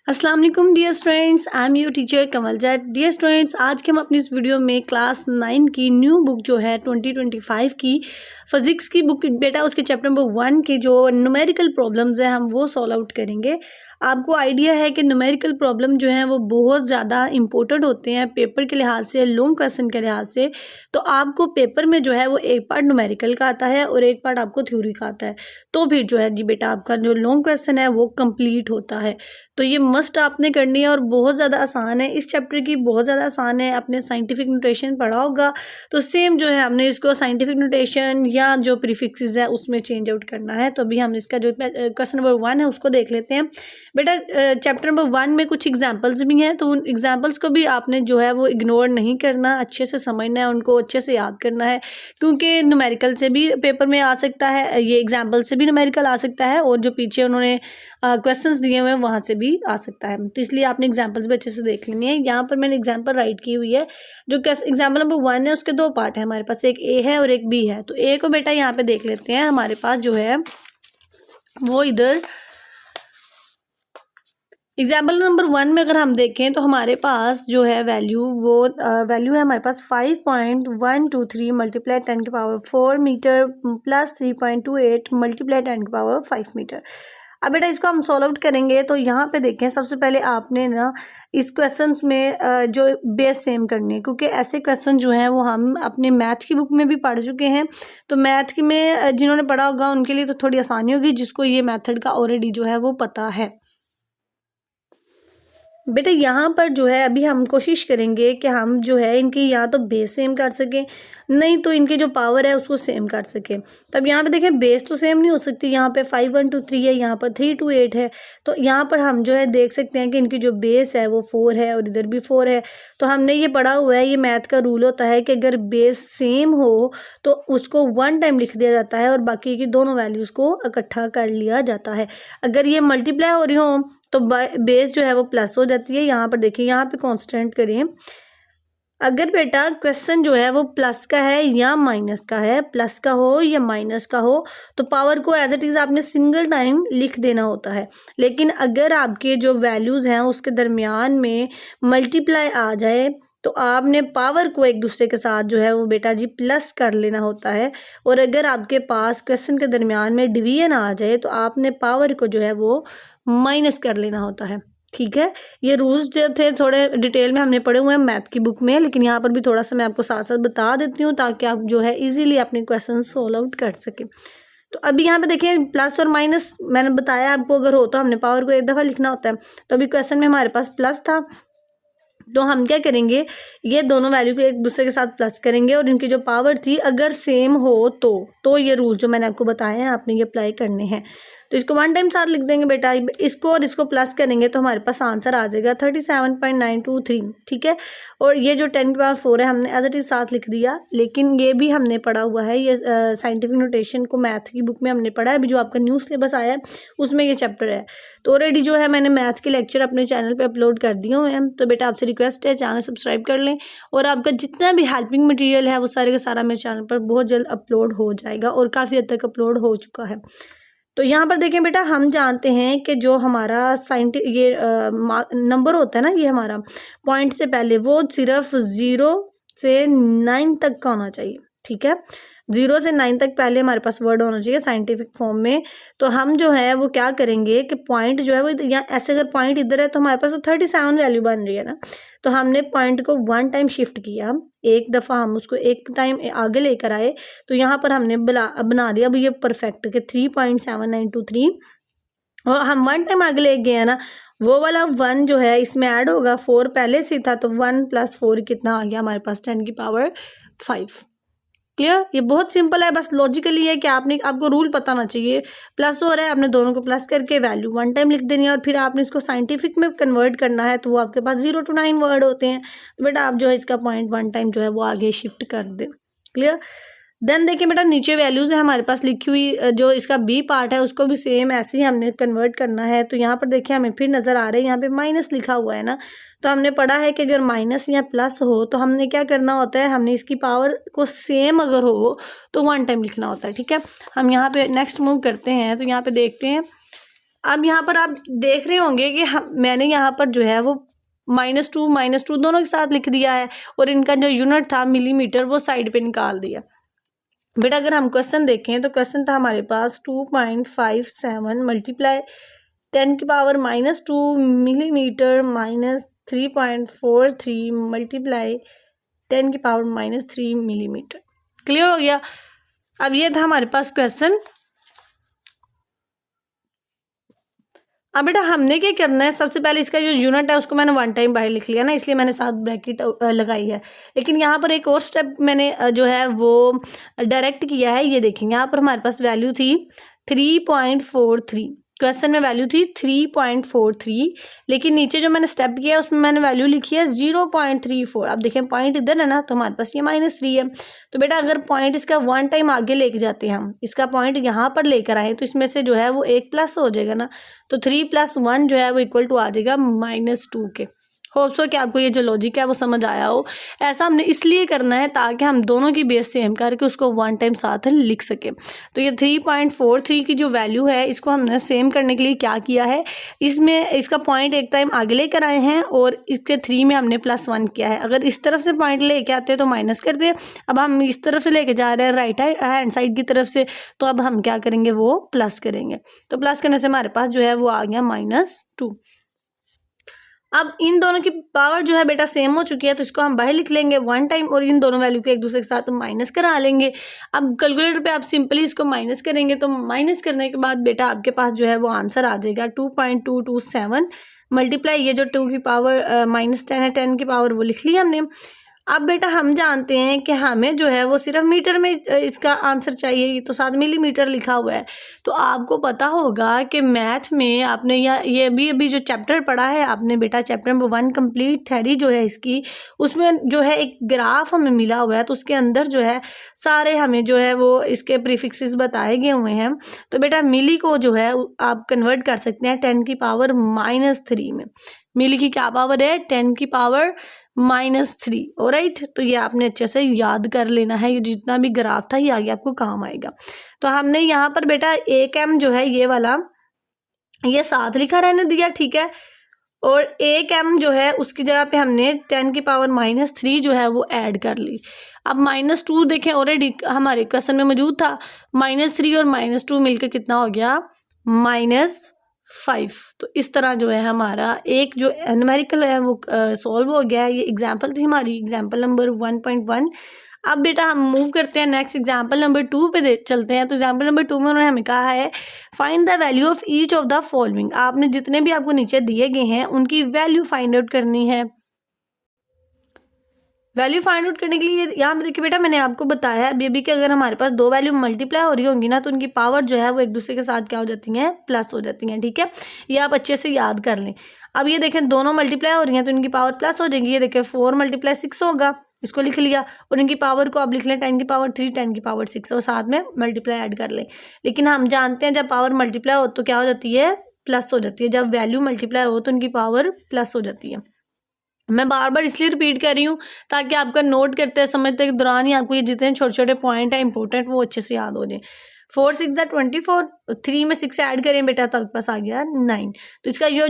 अस्सलाम वालेकुम dear students, I am your teacher Kamal Zaid. Dear students, आज के हम अपनी इस वीडियो में क्लास 9 की न्यू बुक जो है 2025 की फिज़िक्स की बुक बेटा उसके चैप्टर नंबर 1 के जो न्यूमेरिकल प्रॉब्लम्स हैं हम वो सॉल्व आउट करेंगे। आपको आइडिया है कि न्यूमेरिकल प्रॉब्लम जो हैं वो बहुत ज़्यादा इंपॉर्टेंट होते हैं पेपर के लिहाज से, लॉन्ग क्वेश्चन के लिहाज से। तो आपको पेपर में जो है वो एक पार्ट न्यूमेरिकल का आता है और एक पार्ट आपको थ्योरी का आता है। तो फिर जो है जी बेटा आपका जो लॉन्ग क्वेश्चन है वो कंप्लीट होता है। तो ये मस्ट आपने करनी है और बहुत ज़्यादा आसान है। इस चैप्टर की बहुत ज़्यादा आसान है। आपने साइंटिफिक नोटेशन पढ़ा होगा तो सेम जो है हमने इसको साइंटिफिक नोटेशन या जो प्रीफिक्सेस है उसमें चेंज आउट करना है। तो अभी हम इसका जो क्वेश्चन नंबर 1 है उसको देख लेते हैं। बेटा चैप्टर नंबर 1 में कुछ एग्जाम्पल्स भी हैं तो उन एग्जाम्पल्स को भी आपने जो है वो इग्नोर नहीं करना, अच्छे से समझना है, उनको अच्छे से याद करना है क्योंकि न्यूमेरिकल से भी पेपर में आ सकता है, ये एग्जाम्पल से भी न्यूमेरिकल आ सकता है और जो पीछे उन्होंने क्वेश्चंस दिए हुए हैं वहाँ से भी आ सकता है। तो इसलिए आपने एग्जाम्पल्स भी अच्छे से देख लेनी है। यहाँ पर मैंने एग्जाम्पल राइट की हुई है। जो एग्जाम्पल नंबर 1 है उसके 2 पार्ट है हमारे पास, एक ए है और एक बी है। तो ए को बेटा यहाँ पे देख लेते हैं। हमारे पास जो है वो इधर एग्जाम्पल नंबर 1 में अगर हम देखें तो हमारे पास जो है वैल्यू वो वैल्यू है हमारे पास 5.123 multiply 10⁴ metre plus 3.28 multiply 10⁵ metre. अब बेटा इसको हम सॉल्व आउट करेंगे तो यहाँ पे देखें सबसे पहले आपने ना इस क्वेश्चंस में जो बेस सेम करनी है क्योंकि ऐसे क्वेश्चन जो हैं वो हम अपने मैथ की बुक में भी पढ़ चुके हैं। तो मैथ में जिन्होंने पढ़ा होगा उनके लिए तो थोड़ी आसानी होगी, जिसको ये मेथड का ऑलरेडी जो है वो पता है। बेटा यहाँ पर जो है अभी हम कोशिश करेंगे कि हम जो है इनकी या तो बेस सेम कर सकें, नहीं तो इनकी जो पावर है उसको सेम कर सकें। तब यहाँ पे देखें बेस तो सेम नहीं हो सकती, यहाँ पे 5 1 2 3 है, यहाँ पर 3 2 8 है। तो यहाँ पर हम जो है देख सकते हैं कि इनकी जो बेस है वो 4 है और इधर भी 4 है। तो हमने ये पढ़ा हुआ है, ये मैथ का रूल होता है कि अगर बेस सेम हो तो उसको 1 टाइम लिख दिया जाता है और बाकी की दोनों वैल्यूज़ को इकट्ठा कर लिया जाता है। अगर ये मल्टीप्लाई हो रही हो तो बेस जो है वो प्लस हो जाती है। यहाँ पर देखिए, यहाँ पे कांस्टेंट करें। अगर बेटा क्वेश्चन जो है वो प्लस का है या माइनस का है, प्लस का हो या माइनस का हो, तो पावर को एज इट इज़ आपने सिंगल टाइम लिख देना होता है। लेकिन अगर आपके जो वैल्यूज़ हैं उसके दरमियान में मल्टीप्लाई आ जाए तो आपने पावर को एक दूसरे के साथ जो है वो बेटा जी प्लस कर लेना होता है। और अगर आपके पास क्वेश्चन के दरमियान में डिवीजन आ जाए तो आपने पावर को जो है वो माइनस कर लेना होता है। ठीक है, ये रूल्स जो थे थोड़े डिटेल में हमने पढ़े हुए हैं मैथ की बुक में, लेकिन यहाँ पर भी थोड़ा सा मैं आपको साथ साथ बता देती हूँ ताकि आप जो है इजीली अपने क्वेश्चन सोल्व आउट कर सकें। तो अभी यहाँ पे देखिए प्लस और माइनस मैंने बताया आपको, अगर हो तो हमने पावर को एक दफ़ा लिखना होता है। तो अभी क्वेश्चन में हमारे पास प्लस था तो हम क्या करेंगे, ये दोनों वैल्यू को एक दूसरे के साथ प्लस करेंगे और इनकी जो पावर थी अगर सेम हो तो ये रूल जो मैंने आपको बताए हैं आपने ये अप्लाई करने हैं। तो इसको 1 टाइम साथ लिख देंगे बेटा, इसको और इसको प्लस करेंगे तो हमारे पास आंसर आ जाएगा 37.923। ठीक है, और ये जो 10⁴ है हमने एज इट इज़ साथ लिख दिया, लेकिन ये भी हमने पढ़ा हुआ है, ये साइंटिफिक नोटेशन को मैथ की बुक में हमने पढ़ा है। अभी जो आपका न्यू सिलेबस आया है उसमें ये चैप्टर है। तो ऑलरेडी जो है मैंने मैथ के लेक्चर अपने चैनल पे अपलोड कर दिए हुए हैं। तो बेटा आपसे रिक्वेस्ट है चैनल सब्सक्राइब कर लें और आपका जितना भी हेल्पिंग मटेरियल है वो सारे का सारा मेरे चैनल पर बहुत जल्द अपलोड हो जाएगा और काफ़ी हद तक अपलोड हो चुका है। तो यहाँ पर देखें बेटा, हम जानते हैं कि जो हमारा ये नंबर होता है ना, ये हमारा पॉइंट से पहले वो सिर्फ 0 से 9 तक का होना चाहिए। ठीक है, 0 से 9 तक पहले हमारे पास वर्ड होना चाहिए साइंटिफिक फॉर्म में। तो हम जो है वो क्या करेंगे कि पॉइंट जो है वो या ऐसे अगर पॉइंट इधर है तो हमारे पास तो 37 वैल्यू बन रही है ना। तो हमने पॉइंट को 1 टाइम शिफ्ट किया, एक दफ़ा हम उसको एक टाइम आगे लेकर आए तो यहाँ पर हमने बना दिया अब ये परफेक्ट के 3.7923 और हम 1 टाइम आगे ले गए हैं ना, वो वाला 1 जो है इसमें ऐड होगा, 4 पहले से था तो 1 + 4 कितना आ गया हमारे पास 10⁵ क्लियर। ये बहुत सिंपल है, बस लॉजिकली है कि आपको रूल पता होना चाहिए। प्लस हो रहा है, आपने दोनों को प्लस करके वैल्यू 1 टाइम लिख देनी है और फिर आपने इसको साइंटिफिक में कन्वर्ट करना है तो वो आपके पास 0 to 9 वर्ड होते हैं। तो बेटा आप जो है इसका पॉइंट 1 टाइम जो है वो आगे शिफ्ट कर दें। क्लियर। देन देखिए बेटा नीचे वैल्यूज़ है हमारे पास लिखी हुई, जो इसका बी पार्ट है उसको भी सेम ऐसे ही हमने कन्वर्ट करना है। तो यहाँ पर देखिए हमें फिर नज़र आ रहा है यहाँ पे माइनस लिखा हुआ है ना। तो हमने पढ़ा है कि अगर माइनस या प्लस हो तो हमने क्या करना होता है, हमने इसकी पावर को सेम अगर हो तो 1 टाइम लिखना होता है। ठीक है, हम यहाँ पे नेक्स्ट मूव करते हैं। तो यहाँ पे देखते हैं अब यहाँ पर आप देख रहे होंगे कि मैंने यहाँ पर जो है वो -2 दोनों के साथ लिख दिया है और इनका जो यूनिट था मिलीमीटर वो साइड पे निकाल दिया। बेटा अगर हम क्वेश्चन देखें तो क्वेश्चन था हमारे पास 2.57 multiply 10⁻², millimetre minus 3.43 multiply 10⁻³ millimetre. Clear हो गया। अब ये था हमारे पास क्वेश्चन। अब बेटा हमने क्या करना है, सबसे पहले इसका जो यूनिट है उसको मैंने 1 टाइम बाहर लिख लिया ना, इसलिए मैंने साथ ब्रैकेट लगाई है। लेकिन यहाँ पर एक और स्टेप मैंने जो है वो डायरेक्ट किया है। ये देखेंगे यहाँ पर हमारे पास वैल्यू थी 3.43, क्वेश्चन में वैल्यू थी 3.43, लेकिन नीचे जो मैंने स्टेप किया है उसमें मैंने वैल्यू लिखी है 0.34। अब देखें पॉइंट इधर है ना, तो हमारे पास ये -3 है। तो बेटा अगर पॉइंट इसका 1 टाइम आगे लेके जाते हैं, हम इसका पॉइंट यहाँ पर लेकर आए तो इसमें से जो है वो 1 प्लस हो जाएगा ना, तो 3 + 1 जो है वो इक्वल टू आ जाएगा -2 के। होप सो कि आपको ये जो लॉजिक है वो समझ आया हो। ऐसा हमने इसलिए करना है ताकि हम दोनों की बेस सेम करके उसको 1 टाइम साथ लिख सके। तो ये 3.43 की जो वैल्यू है इसको हमने सेम करने के लिए क्या किया है, इसमें इसका पॉइंट एक टाइम आगे लेकर आए हैं और इसके 3 में हमने +1 किया है। अगर इस तरफ से पॉइंट लेके आते हैं तो माइनस करते हैं, अब हम इस तरफ से लेके जा रहे हैं राइट हैंड साइड की तरफ से, तो अब हम क्या करेंगे वो प्लस करेंगे। तो प्लस करने से हमारे पास जो है वो आ गया -2। अब इन दोनों की पावर जो है बेटा सेम हो चुकी है, तो इसको हम बाहर लिख लेंगे 1 टाइम और इन दोनों वैल्यू को एक दूसरे के साथ माइनस करा लेंगे। अब कैलकुलेटर पे आप सिंपली इसको माइनस करेंगे, तो माइनस करने के बाद बेटा आपके पास जो है वो आंसर आ जाएगा 2.227 मल्टीप्लाई ये जो 2 की पावर -10 है, 10 की पावर वो लिख ली हमने। अब बेटा हम जानते हैं कि हमें जो है वो सिर्फ मीटर में इसका आंसर चाहिए, ये तो साथ मिलीमीटर लिखा हुआ है। तो आपको पता होगा कि मैथ में आपने या ये अभी जो चैप्टर पढ़ा है आपने बेटा, चैप्टर नंबर 1 कंप्लीट थ्योरी जो है इसकी, उसमें जो है एक ग्राफ हमें मिला हुआ है, तो उसके अंदर जो है सारे हमें जो है वो इसके प्रीफिक्सेस बताए गए हुए हैं। तो बेटा मिली को जो है आप कन्वर्ट कर सकते हैं 10⁻³ में। मिली की क्या पावर है, 10⁻³ ऑलराइट। तो ये आपने अच्छे से याद कर लेना है, ये जितना भी ग्राफ था ये आगे आपको काम आएगा। तो हमने यहाँ पर बेटा 1m जो है ये वाला ये साथ लिखा रहने दिया, ठीक है, और 1m जो है उसकी जगह पे हमने 10⁻³ जो है वो ऐड कर ली। अब -2 देखें ऑलरेडी हमारे क्वेश्चन में मौजूद था, -3 और -2 मिलकर कितना हो गया -5। तो इस तरह जो है हमारा एक जो न्यूमेरिकल है वो सॉल्व हो गया है। ये एग्जांपल थी हमारी, एग्जांपल नंबर 1.1। अब बेटा हम मूव करते हैं नेक्स्ट एग्जांपल नंबर 2 पे चलते हैं। तो एग्जांपल नंबर 2 में उन्होंने हमें कहा है find the value of each of the following. आपने जितने भी आपको नीचे दिए गए हैं उनकी वैल्यू फाइंड आउट करनी है। वैल्यू फाइंड आउट करने के लिए यहाँ पे देखिए बेटा मैंने आपको बताया अभी कि अगर हमारे पास दो वैल्यू मल्टीप्लाई हो रही होंगी ना, तो उनकी पावर जो है वो एक दूसरे के साथ क्या हो जाती हैं, प्लस हो जाती हैं, ठीक है। ये आप अच्छे से याद कर लें। अब ये देखें दोनों मल्टीप्लाई हो रही हैं तो इनकी पावर प्लस हो जाएगी। ये देखें 4 × 6 होगा, इसको लिख लिया, और इनकी पावर को आप लिख लें 10⁻3 10⁻6 और साथ में मल्टीप्लाई ऐड कर लें। लेकिन हम जानते हैं जब पावर मल्टीप्लाई हो तो क्या हो जाती है, प्लस हो जाती है। जब वैल्यू मल्टीप्लाई हो तो उनकी पावर प्लस हो जाती है। मैं बार बार इसलिए रिपीट कर रही हूँ ताकि आपका नोट करते समझते के दौरान ही आपको ये जितने छोटे छोटे पॉइंट है इंपॉर्टेंट वो अच्छे से याद हो जाए। 4 × 6 = 24, 3 में 6 ऐड करें बेटा तो आपके पास आ गया 9। तो इसका जो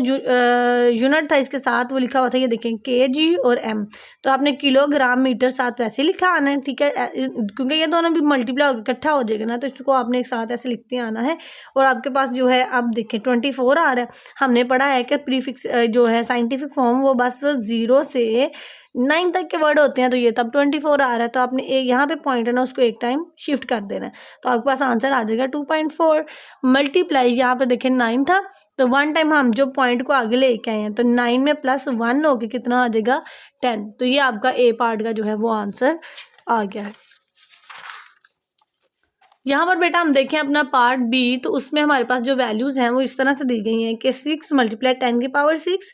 यूनिट था इसके साथ वो लिखा हुआ था, ये देखें kg और m। तो आपने किलोग्राम मीटर साथ वैसे लिखा आना है, ठीक है, क्योंकि ये दोनों भी मल्टीप्लाई होकर इकट्ठा हो जाएगा ना, तो इसको आपने एक साथ ऐसे लिखते आना है। और आपके पास जो है अब देखें 24 आ रहा है। हमने पढ़ा है कि प्रीफिक्स जो है साइंटिफिक फॉर्म वो बस 0 से 9 तक के वर्ड होते हैं, तो ये तब 24 आ रहा है। तो आपने एक यहाँ पे पॉइंट है ना उसको एक टाइम शिफ्ट कर देना है, तो आपके पास आंसर आ जाएगा 2.4 मल्टीप्लाई यहाँ पे देखें 9 था, तो 1 टाइम हम जो पॉइंट को आगे लेके आए हैं तो 9 में +1 होके कितना आ जाएगा 10। तो ये आपका ए पार्ट का जो है वो आंसर आ गया है। यहाँ पर बेटा हम देखें अपना पार्ट बी, तो उसमें हमारे पास जो वैल्यूज़ हैं वो इस तरह से दी गई हैं कि 6 × 10⁻6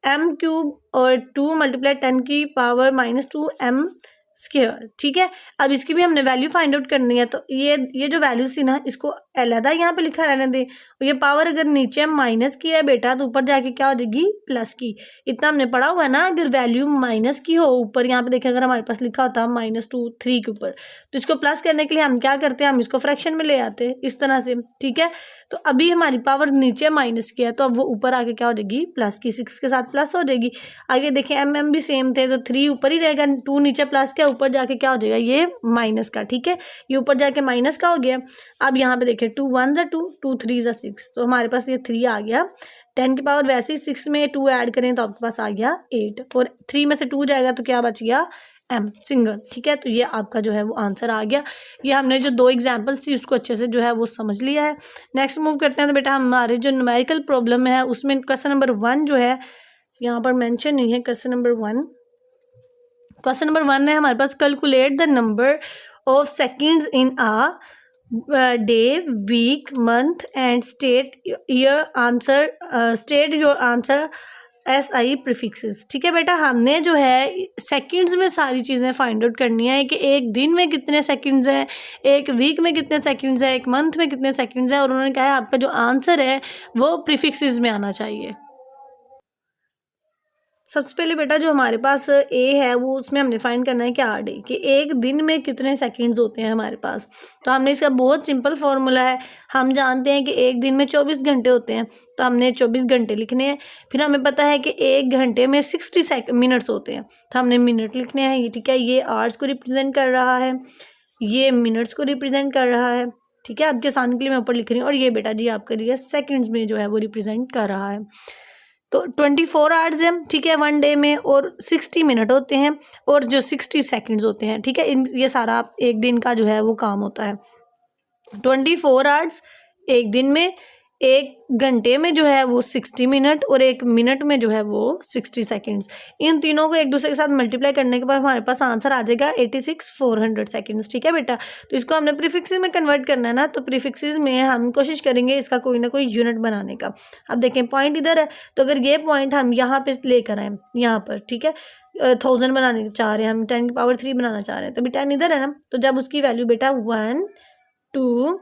m³ और 2 × 10⁻⁻2 m स्क्वायर, ठीक है। अब इसकी भी हमने वैल्यू फाइंड आउट करनी है, तो ये जो वैल्यू थी ना, इसको अलहदा यहाँ पे लिखा रहने दें। और ये पावर अगर नीचे माइनस की है बेटा, तो ऊपर जाके क्या हो जाएगी, प्लस की। इतना हमने पढ़ा हुआ है ना, अगर वैल्यू माइनस की हो ऊपर, यहाँ पे देखें अगर हमारे पास लिखा होता -2 3 के ऊपर, तो इसको प्लस करने के लिए हम क्या करते हैं, हम इसको फ्रैक्शन में ले आते हैं इस तरह से, ठीक है। तो अभी हमारी पावर नीचे माइनस की है, तो अब वो ऊपर आके क्या हो जाएगी, प्लस की, 6 के साथ प्लस हो जाएगी। आगे देखें एम भी सेम थे, तो 3 ऊपर ही रहेगा, 2 नीचे प्लस का, ऊपर जाके क्या हो जाएगा, ये माइनस का, ठीक है। ये ऊपर जाके माइनस का हो गया। अब यहाँ पे देखें 2 1 2 2 3 6, तो हमारे पास ये 3 आ गया। 10 की पावर वैसे ही 6 में 2 ऐड करें तो आपके पास आ गया 8, और 3 में से 2 जाएगा तो क्या बच गया, m सिंगल, ठीक है। तो ये आपका जो है वो आंसर आ गया। ये हमने जो 2 एग्जांपल्स थी उसको अच्छे से जो है वो समझ लिया है। नेक्स्ट मूव करते हैं। तो बेटा हमारे जो न्यूमेरिकल प्रॉब्लम है उसमें क्वेश्चन नंबर 1 जो है यहाँ पर मेंशन नहीं है। क्वेश्चन नंबर 1 है हमारे पास, calculate the number of seconds in a day, week, month and state your answer SI prefixes, ठीक है बेटा। हमने जो है सेकंड्स में सारी चीज़ें फाइंड आउट करनी है कि एक दिन में कितने सेकंड्स हैं, एक वीक में कितने सेकंड्स हैं, एक मंथ में कितने सेकंड्स हैं, और उन्होंने कहा है आपका जो आंसर है वो प्रीफिक्सेस में आना चाहिए। सबसे पहले बेटा जो हमारे पास ए है वो उसमें हमने फाइंड करना है कि आर डे, कि एक दिन में कितने सेकंड्स होते हैं हमारे पास। तो हमने इसका बहुत सिंपल फॉर्मूला है, हम जानते हैं कि एक दिन में 24 घंटे होते हैं, तो हमने 24 घंटे लिखने हैं। फिर हमें पता है कि एक घंटे में 60 मिनट्स होते हैं, तो हमने मिनट लिखने हैं, ये ठीक है। ये आवर्स को रिप्रेजेंट कर रहा है, ये मिनट्स को रिप्रेजेंट कर रहा है, ठीक है। आपके आसान के लिए मैं ऊपर लिख रही हूँ, और ये बेटा जी आपके लिए सेकंड्स में जो है वो रिप्रेजेंट कर रहा है। तो 24 आवर्स है, ठीक है, 1 डे में, और 60 मिनट होते हैं, और जो 60 सेकंड्स होते हैं, ठीक है। ये सारा एक दिन का जो है वो काम होता है। 24 आवर्स एक दिन में, एक घंटे में जो है वो 60 मिनट, और एक मिनट में जो है वो 60 सेकंड्स। इन तीनों को एक दूसरे के साथ मल्टीप्लाई करने के बाद हमारे पास आंसर आ जाएगा 86,400 सेकंड्स, ठीक है बेटा। तो इसको हमने प्रीफिक्सेस में कन्वर्ट करना है ना, तो प्रीफिक्सेस में हम कोशिश करेंगे इसका कोई ना कोई यूनिट बनाने का। अब देखें पॉइंट इधर है, तो अगर ये पॉइंट हम यहाँ पे लेकर आए, यहाँ पर, ठीक है, 1000 बनाने चाह रहे हैं हम, 10 की पावर 3 बनाना चाह रहे हैं, तो भी 10 इधर है ना, तो जब उसकी वैल्यू बेटा 1 2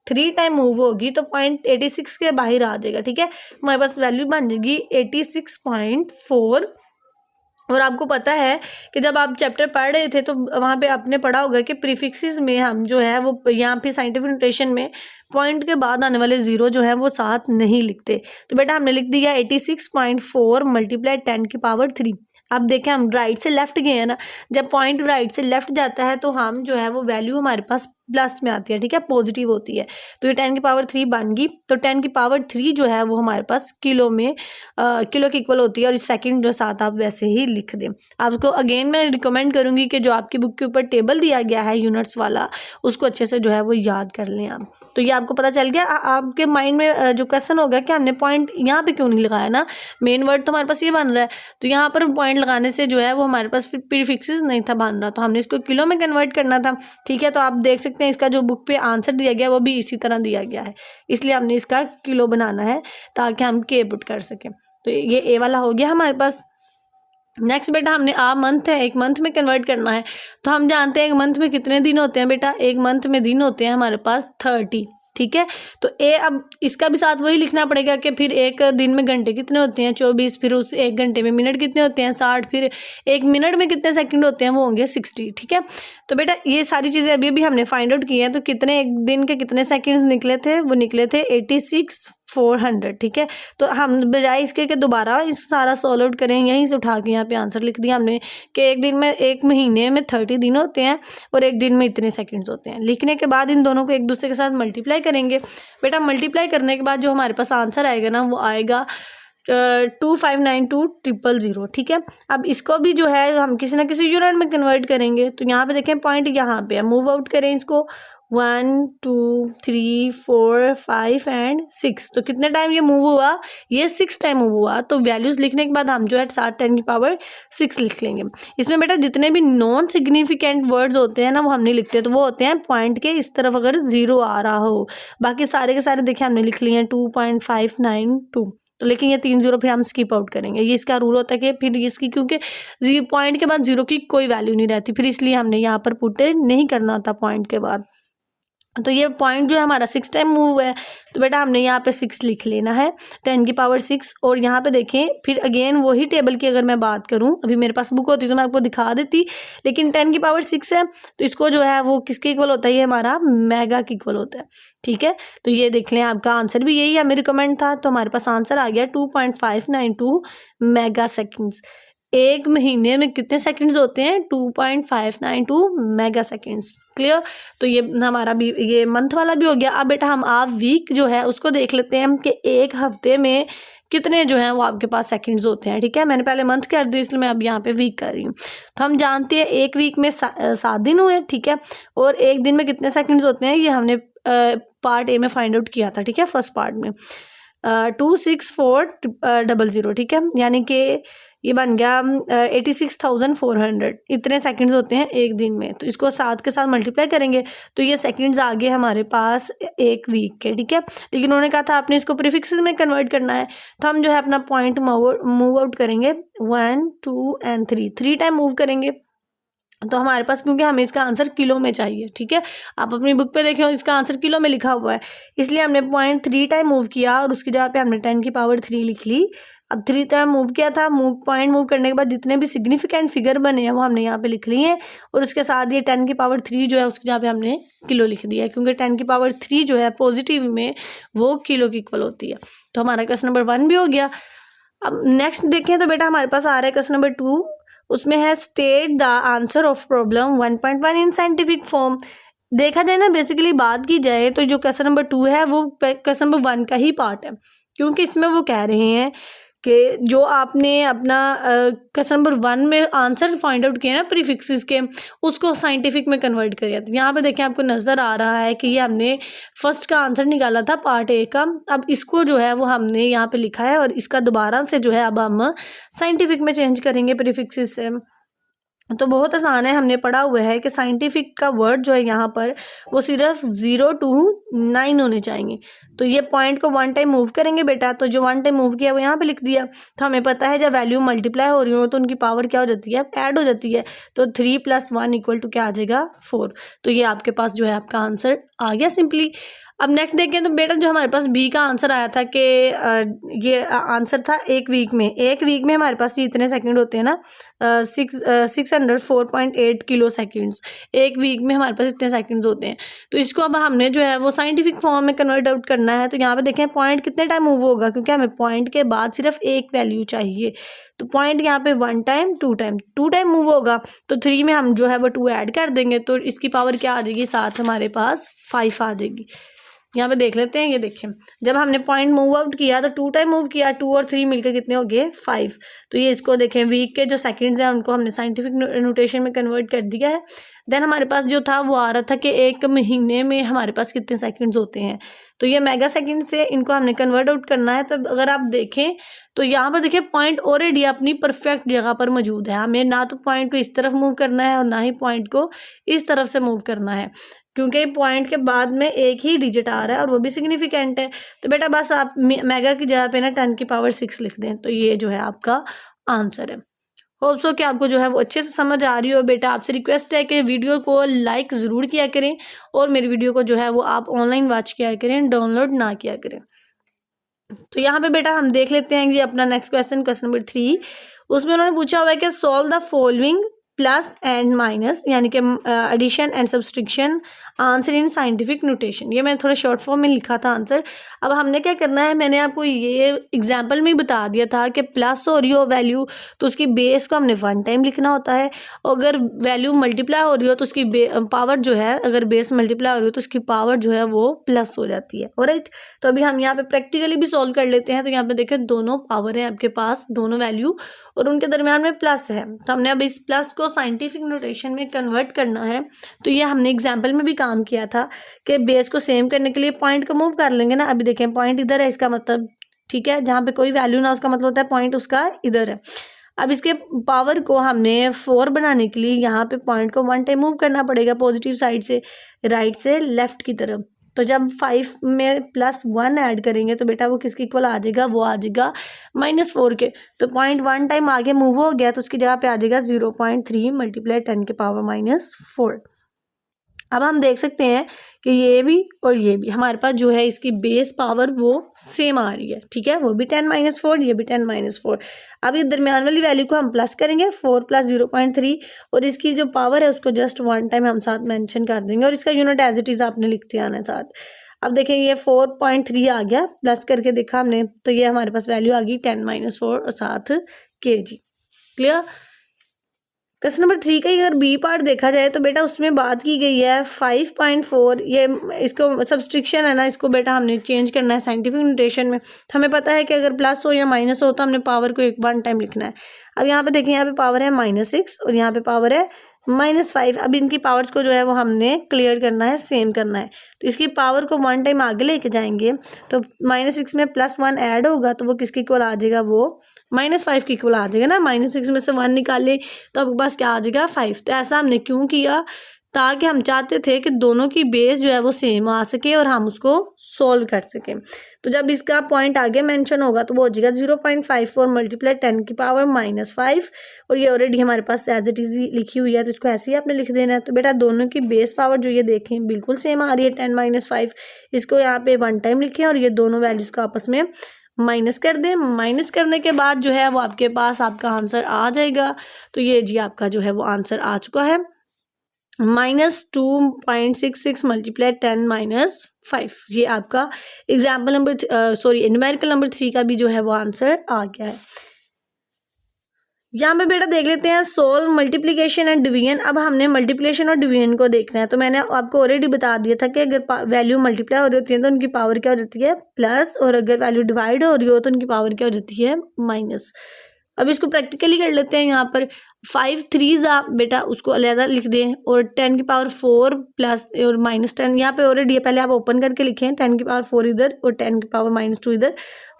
3 टाइम मूव होगी तो 0.86 के बाहर आ जाएगा, ठीक है। हमारे पास वैल्यू बन जाएगी 86.4। और आपको पता है कि जब आप चैप्टर पढ़ रहे थे तो वहाँ पे आपने पढ़ा होगा कि प्रीफिक्सेस में हम जो है वो यहाँ पे साइंटिफिक नोटेशन में पॉइंट के बाद आने वाले जीरो जो है वो साथ नहीं लिखते। तो बेटा हमने लिख दिया 86.4 मल्टीप्लाई 10 की पावर 3। अब देखें हम राइट से लेफ्ट गए हैं ना, जब पॉइंट राइट से लेफ्ट जाता है तो हम जो है वो वैल्यू हमारे पास प्लस में आती है, ठीक है, पॉजिटिव होती है। तो ये 10 की पावर 3 बन गई, तो 10 की पावर 3 जो है वो हमारे पास किलो में किलो की इक्वल होती है, और सेकंड जो साथ आप वैसे ही लिख दें। आपको अगेन मैं रिकमेंड करूँगी कि जो आपकी बुक के ऊपर टेबल दिया गया है यूनिट्स वाला, उसको अच्छे से जो है वो याद कर लें आप। तो ये आपको पता चल गया। आपके माइंड में जो क्वेश्चन होगा कि हमने पॉइंट यहाँ पे क्यों नहीं लगाया ना, मेन वर्ड तो हमारे पास ये बन रहा है, तो यहाँ पर पॉइंट लगाने से जो है वो हमारे पास फिर प्रीफिक्सेस नहीं था बन रहा, तो हमने इसको किलो में कन्वर्ट करना था, ठीक है। तो आप देख सकते हैं इसका जो बुक पे आंसर दिया गया वो भी इसी तरह दिया गया है, इसलिए हमने इसका किलो बनाना है ताकि हम के पुट कर सकें। तो ये ए वाला हो गया हमारे पास। नेक्स्ट बेटा हमने मंथ है, एक मंथ में कन्वर्ट करना है। तो हम जानते हैं एक मंथ में कितने दिन होते हैं बेटा, एक मंथ में दिन होते हैं हमारे पास 30, ठीक है। तो ए अब इसका भी साथ वही लिखना पड़ेगा कि फिर एक दिन में घंटे कितने होते हैं 24, फिर उस एक घंटे में मिनट कितने होते हैं 60, फिर एक मिनट में कितने सेकंड होते हैं वो होंगे 60, ठीक है। तो बेटा ये सारी चीज़ें अभी अभी हमने फाइंड आउट की हैं। तो कितने एक दिन के कितने सेकंड्स निकले थे, वो निकले थे 86,400, ठीक है। तो हम बजाय इसके कि दोबारा इस सारा सॉल्व आउट करें, यहीं से उठा के यहाँ पे आंसर लिख दिया हमने कि एक दिन में, एक महीने में 30 दिन होते हैं और एक दिन में इतने सेकंड्स होते हैं। लिखने के बाद इन दोनों को एक दूसरे के साथ मल्टीप्लाई करेंगे। बेटा मल्टीप्लाई करने के बाद जो हमारे पास आंसर आएगा ना वो आएगा 2592,000, ठीक है। अब इसको भी जो है हम किसी ना किसी यूनिट में कन्वर्ट करेंगे। तो यहाँ पे देखें पॉइंट यहाँ पे है, मूव आउट करें इसको 1 2 3 4 5 एंड 6। तो कितने टाइम ये मूव हुआ, ये 6 टाइम मूव हुआ। तो वैल्यूज़ लिखने के बाद हम जो है 7 10 की पावर 6 लिख लेंगे। इसमें बेटा जितने भी नॉन सिग्निफिकेंट वर्ड्स होते हैं ना वो हम नहीं लिखते, तो वो होते हैं पॉइंट के इस तरफ अगर 0 आ रहा हो। बाकी सारे के सारे देखिए हमने लिख लिए हैं 2.592, तो लेकिन ये 3 जीरो फिर हम स्किप आउट करेंगे। ये इसका रूल होता है कि फिर इसकी, क्योंकि पॉइंट के बाद जीरो की कोई वैल्यू नहीं रहती, फिर इसलिए हमने यहाँ पर पुट नहीं करना होता पॉइंट के बाद। तो ये पॉइंट जो है हमारा 6 टाइम मूव है, तो बेटा हमने यहाँ पे 6 लिख लेना है, 10 की पावर 6। और यहाँ पे देखें फिर अगेन वही टेबल की अगर मैं बात करूँ, अभी मेरे पास बुक होती तो मैं आपको दिखा देती, लेकिन 10 की पावर 6 है तो इसको जो है वो किसके इक्वल होता है, ये हमारा मेगा के इक्वल होता है। ठीक है, तो ये देख लें आपका आंसर भी यही हमें रिकमेंड था, तो हमारे पास आंसर आ गया 2.592 मेगा सेकेंड्स। एक महीने में कितने सेकंड्स होते हैं, 2.592 मेगा सेकंड्स। क्लियर, तो ये हमारा भी ये मंथ वाला भी हो गया। अब बेटा हम आप वीक जो है उसको देख लेते हैं कि एक हफ्ते में कितने जो हैं वो आपके पास सेकंड्स होते हैं। ठीक है, मैंने पहले मंथ कर दी इसलिए मैं अब यहाँ पे वीक कर रही हूँ। तो हम जानते हैं एक वीक में 7 दिन हुए। ठीक है, और एक दिन में कितने सेकंड्स होते हैं ये हमने पार्ट ए में फाइंड आउट किया था। ठीक है, फर्स्ट पार्ट में 26400। ठीक है, यानी कि ये बन गया 86,400। इतने सेकंड्स होते हैं एक दिन में, तो इसको 7 के साथ मल्टीप्लाई करेंगे तो ये सेकंड्स आ गए हमारे पास एक वीक के। ठीक है, लेकिन उन्होंने कहा था आपने इसको प्रीफिक्सेस में कन्वर्ट करना है, तो हम जो है अपना पॉइंट मूव आउट करेंगे 1 2 एंड 3 टाइम मूव करेंगे। तो हमारे पास, क्योंकि हमें इसका आंसर किलो में चाहिए। ठीक है, आप अपनी बुक पे देखें इसका आंसर किलो में लिखा हुआ है, इसलिए हमने पॉइंट 3 टाइम मूव किया और उसकी जगह पे हमने 10 की पावर 3 लिख ली। अब 3 टाइम मूव किया था, पॉइंट मूव करने के बाद जितने भी सिग्निफिकेंट फिगर बने हैं वो हमने यहाँ पे लिख लिए हैं, और उसके साथ ये 10 की पावर 3 जो है उसकी जगह पे हमने किलो लिख दिया है, क्योंकि 10 की पावर 3 जो है पॉजिटिव में वो किलो की इक्वल होती है। तो हमारा क्वेश्चन नंबर 1 भी हो गया। अब नेक्स्ट देखें तो बेटा हमारे पास आ रहा है क्वेश्चन नंबर 2, उसमें है state the answer of problem 1.1 in scientific form. देखा जाए ना, बेसिकली बात की जाए तो जो क्वेश्चन नंबर 2 है वो क्वेश्चन नंबर 1 का ही पार्ट है, क्योंकि इसमें वो कह रहे हैं कि जो आपने अपना क्वेश्चन नंबर 1 में आंसर फाइंड आउट किया ना प्रीफिक्सेस के, उसको साइंटिफिक में कन्वर्ट करिए। तो यहाँ पे देखें आपको नज़र आ रहा है कि ये हमने फर्स्ट का आंसर निकाला था पार्ट ए का, अब इसको जो है वो हमने यहाँ पे लिखा है और इसका दोबारा से जो है अब हम साइंटिफिक में चेंज करेंगे प्रीफिक्सेस से। तो बहुत आसान है, हमने पढ़ा हुआ है कि साइंटिफिक का वर्ड जो है यहाँ पर वो सिर्फ 0 to 9 होने चाहिए। तो ये पॉइंट को 1 टाइम मूव करेंगे बेटा, तो जो 1 टाइम मूव किया वो यहाँ पे लिख दिया। तो हमें पता है जब वैल्यू मल्टीप्लाई हो रही हो तो उनकी पावर क्या हो जाती है, ऐड हो जाती है। तो 3 + 1 = क्या आ जाएगा, 4। तो ये आपके पास जो है आपका आंसर आ गया सिंपली। अब नेक्स्ट देखें तो बेटा जो हमारे पास बी का आंसर आया था कि ये आंसर था एक वीक में हमारे पास ये इतने सेकंड होते हैं ना, 604.8 किलो सेकंड्स। एक वीक में हमारे पास इतने सेकंड्स होते हैं। तो इसको अब हमने जो है वो साइंटिफिक फॉर्म में कन्वर्ट आउट करना है। तो यहाँ पे देखें पॉइंट कितने टाइम मूव होगा, क्योंकि हमें पॉइंट के बाद सिर्फ एक वैल्यू चाहिए। तो पॉइंट यहाँ पे 1 टाइम 2 टाइम मूव होगा, तो 3 में हम जो है वो 2 ऐड कर देंगे, तो इसकी पावर क्या आ जाएगी, साथ हमारे पास 5 आ जाएगी। यहाँ पे देख लेते हैं, ये देखें जब हमने पॉइंट मूव आउट किया तो 2 टाइम मूव किया, 2 और 3 मिलकर कितने हो गए, 5। तो ये इसको देखें वीक के जो सेकंड्स हैं उनको हमने साइंटिफिक नोटेशन में कन्वर्ट कर दिया है। देन हमारे पास जो था वो आ रहा था कि एक महीने में हमारे पास कितने सेकंड्स होते हैं, तो ये मेगा सेकंड से इनको हमने कन्वर्ट आउट करना है। तो अगर आप देखें तो यहाँ पर देखिए पॉइंट ऑलरेडी अपनी परफेक्ट जगह पर मौजूद है, हमें ना तो पॉइंट को इस तरफ मूव करना है और ना ही पॉइंट को इस तरफ से मूव करना है, क्योंकि पॉइंट के बाद में एक ही डिजिट आ रहा है और वो भी सिग्निफिकेंट है। तो बेटा बस आप मेगा की जगह पे ना 10 की पावर 6 लिख दें, तो ये जो है आपका आंसर है। होप सो कि आपको जो है वो अच्छे से समझ आ रही हो। बेटा आपसे रिक्वेस्ट है कि वीडियो को लाइक ज़रूर किया करें और मेरी वीडियो को जो है वो आप ऑनलाइन वॉच किया करें, डाउनलोड ना किया करें। तो यहाँ पे बेटा हम देख लेते हैं कि अपना नेक्स्ट क्वेश्चन नंबर 3, उसमें उन्होंने पूछा हुआ है कि solve the following plus and minus, यानी कि addition and subtraction answer in scientific notation. ये मैंने थोड़ा शॉर्ट फॉर्म में लिखा था आंसर। अब हमने क्या करना है, मैंने आपको ये एग्जांपल में ही बता दिया था कि प्लस हो रही हो वैल्यू तो उसकी बेस को हमने 1 टाइम लिखना होता है, और अगर वैल्यू मल्टीप्लाई हो रही हो तो उसकी पावर जो है, अगर बेस मल्टीप्लाई हो रही हो तो उसकी पावर जो है वो प्लस हो जाती है। ऑलराइट, तो अभी हम यहाँ पे प्रैक्टिकली भी सॉल्व कर लेते हैं। तो यहाँ पे देखें दोनों पावर है आपके पास, दोनों वैल्यू, और उनके दरमियान में प्लस है। तो हमने अब इस प्लस को साइंटिफिक नोटेशन में कन्वर्ट करना है। तो ये हमने एग्जाम्पल में भी काम किया था कि बेस को सेम करने के लिए पॉइंट को मूव कर लेंगे ना। अभी देखें पॉइंट इधर है, इसका मतलब ठीक है, जहाँ पे कोई वैल्यू ना उसका मतलब होता है पॉइंट उसका इधर है। अब इसके पावर को हमने 4 बनाने के लिए यहाँ पे पॉइंट को 1 टाइम मूव करना पड़ेगा, पॉजिटिव साइड से राइट से लेफ्ट की तरफ। तो जब 5 में +1 ऐड करेंगे तो बेटा वो किसके इक्वल आ जाएगा, वो आ जाएगा -4 के। तो 0.1 टाइम आगे मूव हो गया तो उसकी जगह पे आ जाएगा 0.3 × 10⁻⁻4। अब हम देख सकते हैं कि ये भी और ये भी हमारे पास जो है इसकी बेस पावर वो सेम आ रही है, ठीक है, वो भी 10-4, ये भी 10-4। अब ये दरमियान वाली वैल्यू को हम प्लस करेंगे, 4 + 0.3, और इसकी जो पावर है उसको जस्ट 1 टाइम हम साथ मेंशन कर देंगे और इसका यूनिट एज इट इज़ आपने लिखते आना है साथ। अब देखें ये 4.3 आ गया, प्लस करके देखा हमने तो ये हमारे पास वैल्यू आ गई 10-4 और साथ kg। क्लियर। क्वेश्चन नंबर 3 का अगर बी पार्ट देखा जाए तो बेटा उसमें बात की गई है 5.4, ये इसको सब्सट्रिक्शन है ना, इसको बेटा हमने चेंज करना है साइंटिफिक नोटेशन में। तो हमें पता है कि अगर प्लस हो या माइनस हो तो हमने पावर को 1 टाइम लिखना है। अब यहाँ पे देखिए, यहाँ पे पावर है -6 और यहाँ पे पावर है -5। अब इनकी पावर्स को जो है वो हमने क्लियर करना है, सेम करना है। तो इसकी पावर को 1 टाइम आगे लेके जाएंगे तो -6 में +1 ऐड होगा तो वो किसके इक्वल आ जाएगा, वो -5 के इक्वल आ जाएगा ना। -6 में से 1 निकाले तो आपके पास क्या आ जाएगा, 5। तो ऐसा हमने क्यों किया, ताकि हम चाहते थे कि दोनों की बेस जो है वो सेम आ सके और हम उसको सोल्व कर सकें। तो जब इसका पॉइंट आगे मेंशन होगा तो वो हो जाएगा 0.54 × 10⁻⁻5, और ये ऑलरेडी हमारे पास एज इट इज लिखी हुई है तो इसको ऐसे ही आपने लिख देना है। तो बेटा दोनों की बेस पावर जो ये देखें बिल्कुल सेम आ रही है 10-5, इसको यहाँ पे 1 टाइम लिखें और ये दोनों वैल्यूज़ को आपस में माइनस कर दें। माइनस करने के बाद जो है वो आपके पास आपका आंसर आ जाएगा। तो ये जी आपका जो है वो आंसर आ चुका है, -2.66 × 10-5। ये आपका एग्जाम्पल नंबर न्यूमेरिकल नंबर 3 का भी जो है वो आंसर आ गया है। यहाँ पे बेटा देख लेते हैं सोल्व मल्टीप्लिकेशन एंड डिवीजन। अब हमने मल्टीप्लिकेशन और डिवीजन को देखना है। तो मैंने आपको ऑलरेडी बता दिया था कि अगर वैल्यू मल्टीप्लाई हो रही होती है तो उनकी पावर क्या हो जाती है, प्लस, और अगर वैल्यू डिवाइड हो रही हो तो उनकी पावर क्या हो जाती है, माइनस। अब इसको प्रैक्टिकली कर लेते हैं। यहाँ पर 5 3s आप बेटा उसको अलग लिख दें और 10⁴ प्लस और -10 यहाँ पे ऑलरेडी है, पहले आप ओपन करके लिखें 10⁴ इधर और 10⁻⁻2 इधर।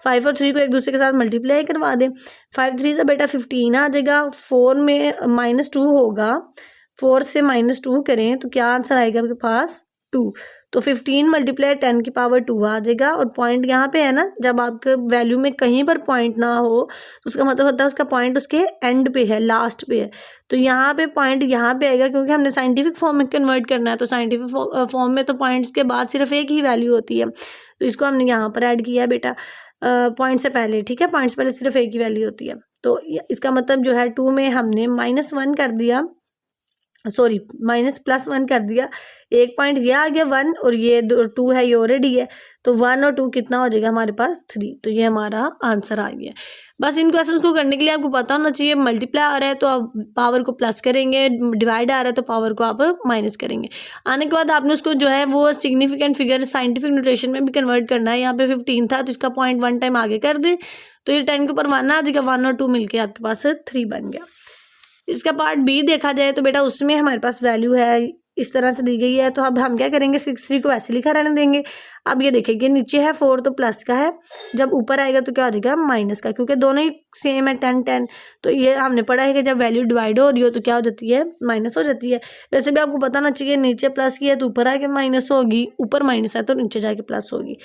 5 और 3 को एक दूसरे के साथ मल्टीप्लाई करवा दें। 5 3 से बेटा 15 आ जाएगा, 4 में -2 होगा, 4 से -2 करें तो क्या आंसर आएगा आपके पास, 2। तो 15 × 10⁻2 आ जाएगा। और पॉइंट यहाँ पे है ना, जब आपके वैल्यू में कहीं पर पॉइंट ना हो तो उसका मतलब होता है उसका पॉइंट उसके एंड पे है, लास्ट पे है। तो यहाँ पे पॉइंट यहाँ पे आएगा क्योंकि हमने साइंटिफिक फॉर्म में कन्वर्ट करना है। तो साइंटिफिक फॉर्म में तो पॉइंट्स के बाद सिर्फ एक ही वैल्यू होती है, तो इसको हमने यहाँ पर ऐड किया है बेटा पॉइंट से पहले, ठीक है, पॉइंट से पहले सिर्फ एक ही वैल्यू होती है। तो इसका मतलब जो है 2 में हमने -1 कर दिया, सॉरी +1 कर दिया। एक पॉइंट ये आ गया 1 और ये 2 है, ये ऑलरेडी है। तो 1 और 2 कितना हो जाएगा हमारे पास, 3। तो ये हमारा आंसर आ गया। बस इन क्वेश्चंस को करने के लिए आपको पता होना चाहिए मल्टीप्लाई आ रहा है तो आप पावर को प्लस करेंगे, डिवाइड आ रहा है तो पावर को आप माइनस करेंगे। आने के बाद आपने उसको जो है वो सिग्निफिकेंट फिगर साइंटिफिक नोटेशन में भी कन्वर्ट करना है। यहाँ पे 15 था तो इसका पॉइंट 1 टाइम आगे कर दे तो ये 10 के ऊपर 1 आ जाएगा, 1 और 2 मिलके आपके पास 3 बन गया। इसका पार्ट बी देखा जाए तो बेटा उसमें हमारे पास वैल्यू है इस तरह से दी गई है। तो अब हम क्या करेंगे, 6 3 को ऐसे लिखा रहने देंगे। अब ये देखेंगे नीचे है 4 तो प्लस का है, जब ऊपर आएगा तो क्या हो जाएगा, माइनस का, क्योंकि दोनों ही सेम है 10 10। तो ये हमने पढ़ा है कि जब वैल्यू डिवाइड हो रही हो तो क्या हो जाती है, माइनस हो जाती है। वैसे भी आपको पता ना चाहिए नीचे प्लस की है तो ऊपर आके माइनस होगी, ऊपर माइनस है तो नीचे जाके प्लस होगी।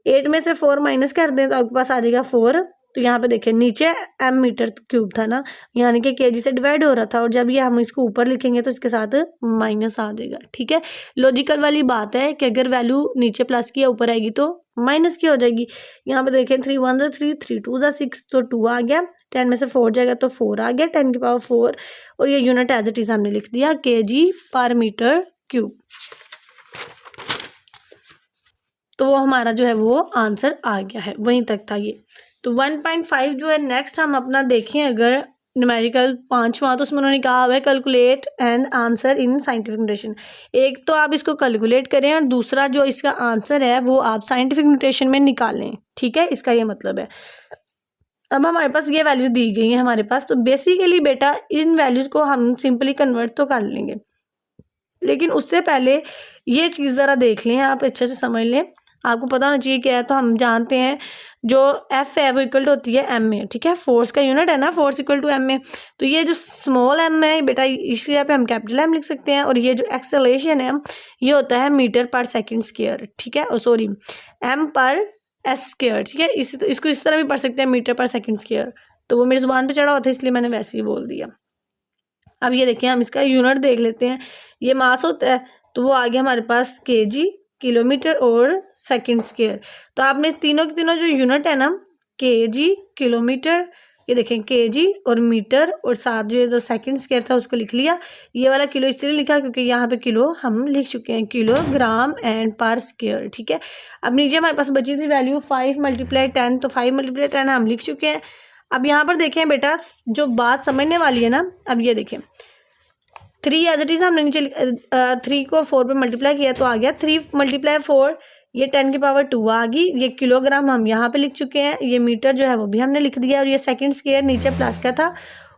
8 में से 4 माइनस कर दें तो आपके पास आ जाएगा 4। तो यहाँ पे देखिए नीचे m मीटर क्यूब था ना, यानी कि kg से डिवाइड हो रहा था, और जब ये हम इसको ऊपर लिखेंगे तो इसके साथ माइनस आ जाएगा। ठीक है, लॉजिकल वाली बात है कि अगर वैल्यू नीचे प्लस की है ऊपर आएगी तो माइनस की हो जाएगी। यहाँ पे देखें 3 1 3 3 2 6 तो 2 आ गया, 10 में से 4 जाएगा तो 4 आ गया, 10⁴ और ये यूनिट एज इट इज हमने लिख दिया kg/m³। तो वो हमारा जो है वो आंसर आ गया है, वहीं तक था ये। तो 1.5 जो है नेक्स्ट हम अपना देखें अगर न्यूमेरिकल 5वां, तो उसमें उन्होंने कहा हुआ है calculate and answer in scientific notation. एक तो आप इसको कैलकुलेट करें और दूसरा जो इसका आंसर है वो आप साइंटिफिक नोटेशन में निकालें। ठीक है, इसका ये मतलब है। अब हमारे पास ये वैल्यूज दी गई हैं हमारे पास, तो बेसिकली बेटा इन वैल्यूज को हम सिंपली कन्वर्ट तो कर लेंगे, लेकिन उससे पहले ये चीज़ ज़रा देख लें, आप अच्छे से समझ लें। आपको पता होना चाहिए क्या है। तो हम जानते हैं जो एफ है वो इक्वल टू होती है एम में, ठीक है, फोर्स का यूनिट है ना, फोर्स इक्वल टू एम में। तो ये जो स्मॉल एम है बेटा, इस जगह पे हम कैपिटल एम लिख सकते हैं, और ये जो एक्सेलरेशन है ये होता है मीटर पर सेकेंड स्क्वायर, ठीक है, सॉरी एम पर एस स्क्वायर, ठीक है। इसको इस तरह भी पढ़ सकते हैं, मीटर पर सेकेंड स्क्वायर। तो वो मेरी जुबान पे चढ़ा हुआ था इसलिए मैंने वैसे ही बोल दिया। अब ये देखिए हम इसका यूनिट देख लेते हैं। ये मास होता है तो वो आ गया हमारे पास केजी, किलोमीटर और सेकंड स्क्वायर। तो आपने तीनों के तीनों जो यूनिट है ना, केजी, किलोमीटर, ये देखें केजी और मीटर, और साथ जो सेकंड स्क्वायर था उसको लिख लिया। ये वाला किलो इसलिए लिखा क्योंकि यहाँ पे किलो हम लिख चुके हैं, किलोग्राम एंड पर स्क्वायर, ठीक है। अब नीचे हमारे पास बची थी वैल्यू 5 × 10, तो 5 × 10 हम लिख चुके हैं। अब यहाँ पर देखें बेटा जो बात समझने वाली है ना, अब ये देखें 3 एज इट इज हमने नीचे 3 को 4 पे मल्टीप्लाई किया तो आ गया 3 × 4, ये 10 की पावर 2 आ गई। ये किलोग्राम हम यहाँ पे लिख चुके हैं, ये मीटर जो है वो भी हमने लिख दिया, और ये सेकंड स्क्वायर नीचे प्लस का था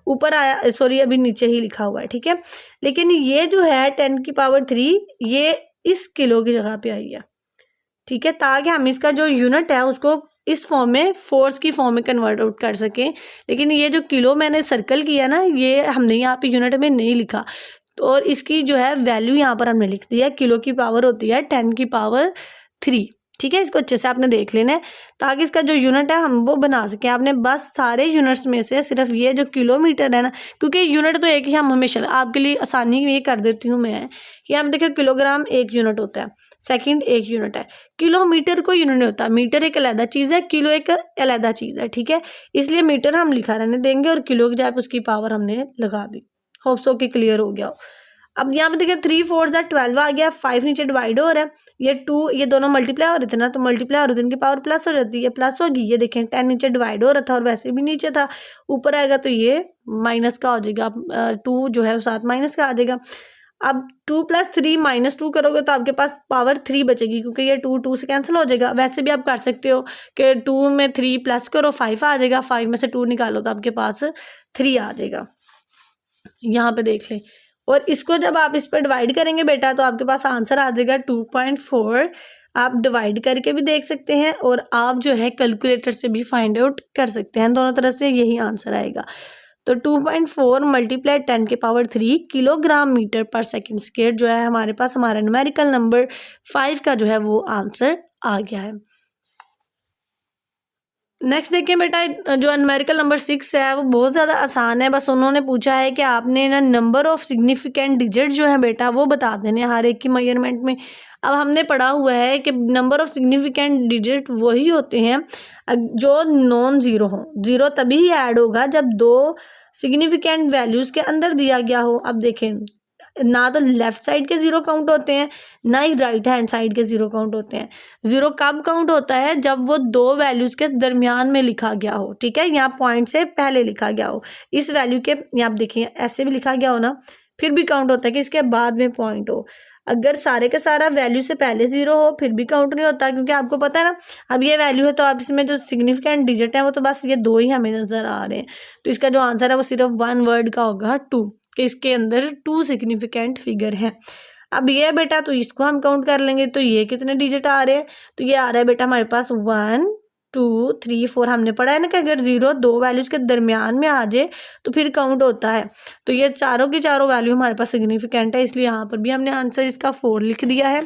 ऊपर आया, सॉरी अभी नीचे ही लिखा हुआ है, ठीक है। लेकिन ये जो है 10 की पावर 3 ये इस किलो की जगह पे आई है, ठीक है, ताकि हम इसका जो यूनिट है उसको इस फॉर्म में, फोर्स की फॉर्म में कन्वर्ट आउट कर सकें। लेकिन ये जो किलो मैंने सर्कल किया ना, ये हमने यहाँ पे यूनिट में नहीं लिखा, और इसकी जो है वैल्यू यहाँ पर हमने लिख दिया। किलो की पावर होती है 10 की पावर 3, ठीक है। इसको अच्छे से आपने देख लेना है ताकि इसका जो यूनिट है हम वो बना सकें। आपने बस सारे यूनिट्स में से सिर्फ ये जो किलोमीटर है ना, क्योंकि यूनिट तो एक ही हम हमेशा, आपके लिए आसानी ये कर देती हूँ मैं कि आप देखिए किलोग्राम एक यूनिट होता है, सेकंड एक यूनिट है, किलोमीटर कोई यूनिट नहीं होता। मीटर एक अलग चीज़ है, किलो एक अलग चीज़ है, ठीक है। इसलिए मीटर हम लिखा रहने देंगे और किलो की जगह उसकी पावर हमने लगा दी। होप सो कि क्लियर हो गया हो। अब यहाँ पे देखिए 3 4 12 आ गया, 5 नीचे डिवाइड हो रहा है, ये 2 ये दोनों मल्टीप्लाई हो रहे थे ना, तो मल्टीप्लाई हो रहे थे इनकी पावर प्लस हो जाती है, प्लस होगी। ये देखें 10 नीचे डिवाइड हो रहा था और वैसे भी नीचे था, ऊपर आएगा तो ये माइनस का हो जाएगा, 2 जो है वो साथ माइनस का आ जाएगा। अब 2 + 3 -2 करोगे तो आपके पास पावर 3 बचेगी, क्योंकि ये 2 2 से कैंसिल हो जाएगा। वैसे भी आप कर सकते हो कि 2 में 3 प्लस करो 5 आ जाएगा, 5 में से 2 निकालो तो आपके पास 3 आ जाएगा। यहाँ पे देख लें, और इसको जब आप इस पर डिवाइड करेंगे बेटा तो आपके पास आंसर आ जाएगा 2.4। आप डिवाइड करके भी देख सकते हैं और आप जो है कैलकुलेटर से भी फाइंड आउट कर सकते हैं, दोनों तरह से यही आंसर आएगा। तो 2.4 × 10 की पावर 3 किलोग्राम मीटर पर सेकंड स्क्वायर जो है हमारे पास हमारा न्यूमेरिकल नंबर 5 का जो है वो आंसर आ गया है। नेक्स्ट देखिए बेटा, जो न्यूमेरिकल नंबर 6 है वो बहुत ज़्यादा आसान है। बस उन्होंने पूछा है कि आपने ना नंबर ऑफ सिग्निफिकेंट डिजिट जो है बेटा वो बता देने हर एक की मेजरमेंट में। अब हमने पढ़ा हुआ है कि नंबर ऑफ सिग्निफिकेंट डिजिट वही होते हैं जो नॉन ज़ीरो हों। ज़ीरो तभी ही ऐड होगा जब 2 सिग्निफिकेंट वैल्यूज़ के अंदर दिया गया हो। अब देखें, ना तो लेफ्ट साइड के ज़ीरो काउंट होते हैं, ना ही राइट हैंड साइड के ज़ीरो काउंट होते हैं। ज़ीरो कब काउंट होता है? जब वो 2 वैल्यूज़ के दरमियान में लिखा गया हो, ठीक है, यहाँ पॉइंट से पहले लिखा गया हो। इस वैल्यू के यहाँ आप देखिए ऐसे भी लिखा गया हो ना, फिर भी काउंट होता है कि इसके बाद में पॉइंट हो। अगर सारे का सारा वैल्यू से पहले ज़ीरो हो फिर भी काउंट नहीं होता, क्योंकि आपको पता है ना, अब ये वैल्यू है तो आप इसमें जो सिग्निफिकेंट डिजिट है वो तो बस ये 2 ही हमें नज़र आ रहे हैं। तो इसका जो आंसर है वो सिर्फ 1 वर्ड का होगा 2, कि इसके अंदर 2 सिग्निफिकेंट फिगर है। अब ये बेटा तो इसको हम काउंट कर लेंगे, तो ये कितने डिजिट आ रहे हैं? तो ये आ रहा है बेटा हमारे पास 1 2 3 4। हमने पढ़ा है ना कि अगर 0 2 वैल्यूज़ के दरमियान में आ जाए तो फिर काउंट होता है। तो ये चारों की चारों वैल्यू हमारे पास सिग्निफिकेंट है, इसलिए यहाँ पर भी हमने आंसर इसका 4 लिख दिया है।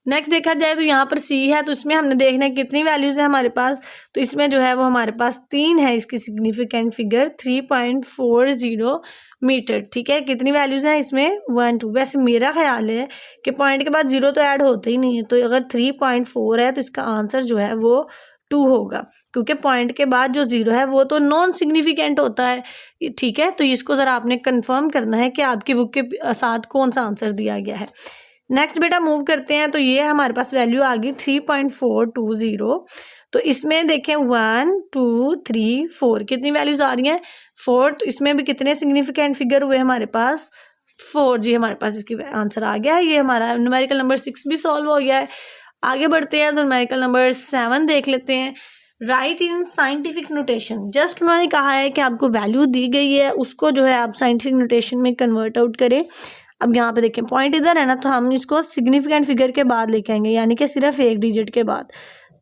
नेक्स्ट देखा जाए तो यहाँ पर सी है, तो इसमें हमने देखना है कितनी वैल्यूज़ है हमारे पास। तो इसमें जो है वो हमारे पास 3 है इसकी सिग्निफिकेंट फिगर, 3.40 मीटर, ठीक है। कितनी वैल्यूज़ हैं इसमें? 1 2। वैसे मेरा ख्याल है कि पॉइंट के बाद 0 तो ऐड होता ही नहीं है, तो अगर 3.4 है तो इसका आंसर जो है वो 2 होगा, क्योंकि पॉइंट के बाद जो 0 है वो तो नॉन सिग्निफिकेंट होता है, ठीक है। तो इसको ज़रा आपने कन्फर्म करना है कि आपकी बुक के साथ कौन सा आंसर दिया गया है। नेक्स्ट बेटा मूव करते हैं, तो ये हमारे पास वैल्यू आ गई 3.420। तो इसमें देखें 1 2 3 4 कितनी वैल्यूज़ आ रही हैं? 4। तो इसमें भी कितने सिग्निफिकेंट फिगर हुए हमारे पास? 4 जी, हमारे पास इसकी आंसर आ गया है। ये हमारा न्यूमेरिकल नंबर 6 भी सॉल्व हो गया है। आगे बढ़ते हैं तो न्यूमेरिकल नंबर 7 देख लेते हैं। राइट इन साइंटिफिक नोटेशन। जस्ट उन्होंने कहा है कि आपको वैल्यू दी गई है, उसको जो है आप साइंटिफिक नोटेशन में कन्वर्ट आउट करें। अब यहाँ पे देखें पॉइंट इधर है ना, तो हम इसको सिग्निफिकेंट फिगर के बाद लेके आएंगे, यानी कि सिर्फ एक डिजिट के बाद।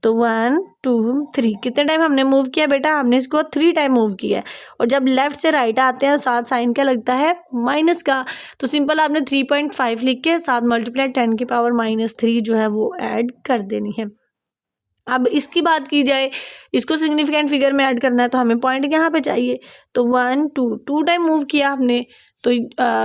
तो 1 2 3 कितने टाइम हमने मूव किया बेटा, हमने इसको 3 टाइम मूव किया है। और जब लेफ्ट से राइट आते हैं साथ साइन क्या लगता है, माइनस का। तो सिंपल आपने 3.5 लिख के साथ मल्टीप्लाई 10 की पावर -3 जो है वो ऐड कर देनी है। अब इसकी बात की जाए, इसको सिग्निफिकेंट फिगर में ऐड करना है तो हमें पॉइंट यहाँ पे चाहिए। तो 1 2 2 टाइम मूव किया हमने, तो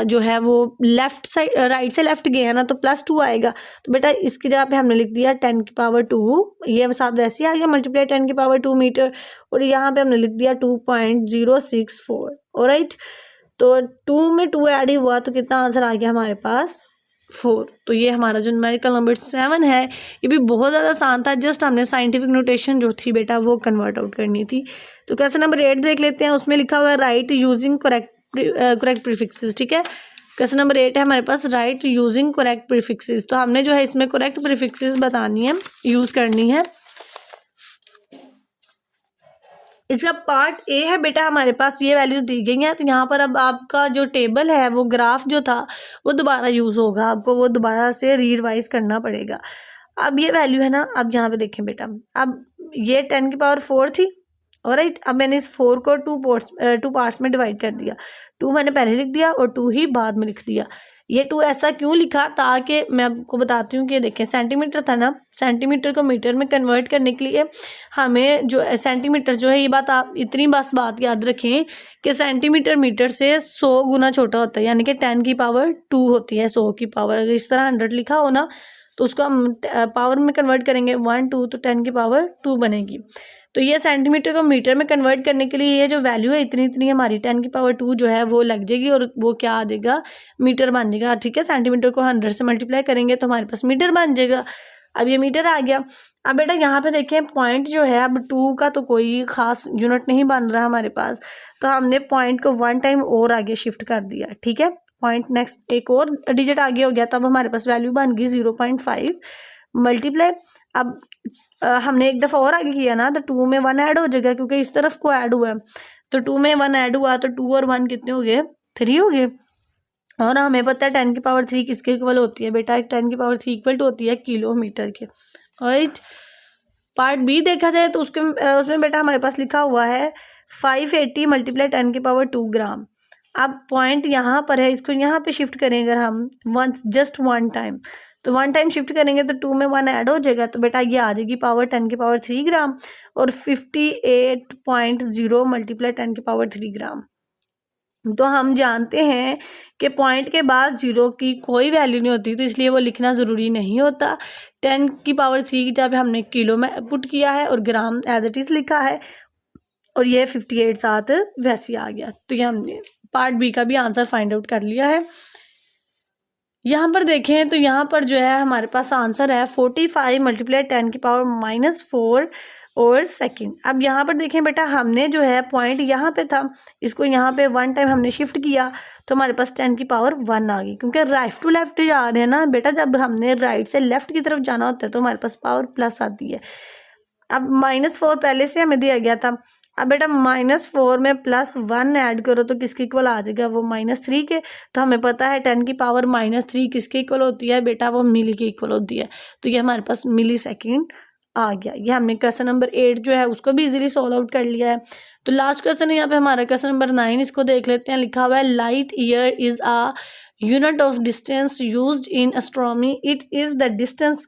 जो है वो लेफ्ट साइड राइट से लेफ्ट गए हैं ना, तो +2 आएगा। तो बेटा इसकी जगह पे हमने लिख दिया 10 की पावर 2, ये साथ वैसे ही आ गया मल्टीप्लाई 10 की पावर 2 मीटर। और यहाँ पे हमने लिख दिया 2.064। ऑलराइट, तो 2 में 2 ऐड ही हुआ तो कितना आंसर आ गया हमारे पास 4। तो ये हमारा जो न्यूमेरिकल नंबर 7 है, ये भी बहुत ज़्यादा आसान था। जस्ट हमने साइंटिफिक नोटेशन जो थी बेटा वो कन्वर्ट आउट करनी थी। तो क्वेश्चन नंबर 8 देख लेते हैं, उसमें लिखा हुआ है राइट यूजिंग करेक्ट प्रीफिक्सेस। ठीक है, क्वेश्चन नंबर 8 है हमारे पास राइट यूजिंग करेक्ट प्रीफिक्सेस। तो हमने जो है इसमें करेक्ट प्रीफिक्सेस बतानी है, यूज़ करनी है। इसका पार्ट ए है बेटा, हमारे पास ये वैल्यूज दी गई हैं। तो यहाँ पर अब आपका जो टेबल है वो ग्राफ जो था वो दोबारा यूज़ होगा, आपको वो दोबारा से रीवाइज करना पड़ेगा। अब ये वैल्यू है ना, अब यहाँ पे देखें बेटा, अब ये 10 की पावर 4 थी। ऑलराइट, अब मैंने इस 4 को टू पार्ट्स में डिवाइड कर दिया। 2 मैंने पहले लिख दिया और 2 ही बाद में लिख दिया। ये 2 ऐसा क्यों लिखा, ताकि मैं आपको बताती हूँ कि देखें सेंटीमीटर था ना, सेंटीमीटर को मीटर में कन्वर्ट करने के लिए हमें जो सेंटीमीटर जो है, ये बात आप इतनी बस बात याद रखें कि सेंटीमीटर मीटर से 100 गुना छोटा होता है, यानी कि 10 की पावर 2 होती है 100 की पावर। अगर इस तरह 100 लिखा हो ना, तो उसको हम पावर में कन्वर्ट करेंगे 1 2, तो 10 की पावर 2 बनेगी। तो ये सेंटीमीटर को मीटर में कन्वर्ट करने के लिए ये जो वैल्यू है इतनी इतनी हमारी 10 की पावर 2 जो है वो लग जाएगी, और वो क्या आ जाएगा, मीटर बन जाएगा। ठीक है, सेंटीमीटर को 100 से मल्टीप्लाई करेंगे तो हमारे पास मीटर बन जाएगा। अब ये मीटर आ गया। अब बेटा यहाँ पे देखें पॉइंट जो है, अब 2 का तो कोई खास यूनिट नहीं बन रहा हमारे पास, तो हमने पॉइंट को 1 टाइम और आगे शिफ्ट कर दिया। ठीक है, पॉइंट नेक्स्ट एक और डिजिट आगे हो गया, तब हमारे पास वैल्यू बन गई 0.5 मल्टीप्लाई। अब हमने एक दफ़ा और आगे किया ना, तो 2 में 1 ऐड हो जाएगा, क्योंकि इस तरफ को ऐड हुआ है। तो 2 में 1 ऐड हुआ तो 2 और 1 कितने हो गए, 3 हो गए। और हमें पता है 10 की पावर 3 किसके इक्वल होती है बेटा, 10 की पावर 3 इक्वल होती है किलोमीटर के। ऑलराइट, पार्ट बी देखा जाए तो उसमें बेटा हमारे पास लिखा हुआ है 580 मल्टीप्लाई 10 की पावर 2 ग्राम। अब पॉइंट यहाँ पर है, इसको यहाँ पे शिफ्ट करें अगर हम जस्ट 1 टाइम, तो 1 टाइम शिफ्ट करेंगे तो 2 में 1 ऐड हो जाएगा, तो बेटा ये आ जाएगी पावर 10 की पावर 3 ग्राम। और 58.0 मल्टीप्लाई 10 की पावर 3 ग्राम। तो हम जानते हैं कि पॉइंट के बाद 0 की कोई वैल्यू नहीं होती, तो इसलिए वो लिखना ज़रूरी नहीं होता। 10 की पावर 3 की जब हमने किलो में पुट किया है और ग्राम एज इट इज़ लिखा है, और ये 58 साथ वैसे आ गया। तो ये हमने पार्ट बी का भी आंसर फाइंड आउट कर लिया है। यहाँ पर देखें तो यहाँ पर जो है हमारे पास आंसर है 45 मल्टीप्लाई 10 की पावर -4 और सेकंड। अब यहाँ पर देखें बेटा, हमने जो है पॉइंट यहाँ पे था, इसको यहाँ पे 1 टाइम हमने शिफ्ट किया तो हमारे पास 10 की पावर 1 आ गई, क्योंकि राइट टू लेफ्ट जा रहे हैं ना बेटा, जब हमने राइट से लेफ्ट की तरफ जाना होता है तो हमारे पास पावर प्लस आती है। अब -4 पहले से हमें दिया गया था। अब बेटा -4 में +1 ऐड करो तो किसके इक्वल आ जाएगा, वो -3 के। तो हमें पता है 10 की पावर -3 किसके इक्वल होती है बेटा, वो मिली के इक्वल होती है। तो ये हमारे पास मिली सेकेंड आ गया। ये हमने क्वेश्चन नंबर 8 जो है उसको भी इजीली सॉल्व आउट कर लिया है। तो लास्ट क्वेश्चन है यहाँ पे हमारा क्वेश्चन नंबर 9, इसको देख लेते हैं। लिखा हुआ है light year is a unit of distance used in astronomy, it is the distance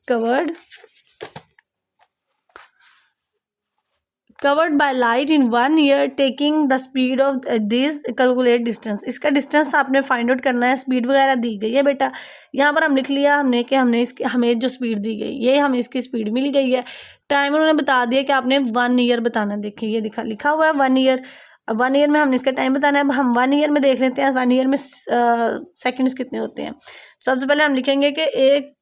covered by light in 1 year, taking the speed of this calculate distance। इसका डिस्टेंस आपने फाइंड आउट करना है, स्पीड वगैरह दी गई है बेटा। यहाँ पर हम लिख लिया हमने कि हमें जो स्पीड दी गई ये हमें इसकी स्पीड मिल गई है। टाइम उन्होंने बता दिया कि आपने 1 ईयर बताना। देखिए ये लिखा हुआ है 1 ईयर। अब 1 ईयर में हमने इसका टाइम बताना है। अब हम 1 ईयर में देख लेते हैं 1 ईयर में सेकेंड्स कितने होते हैं। सबसे पहले हम लिखेंगे कि एक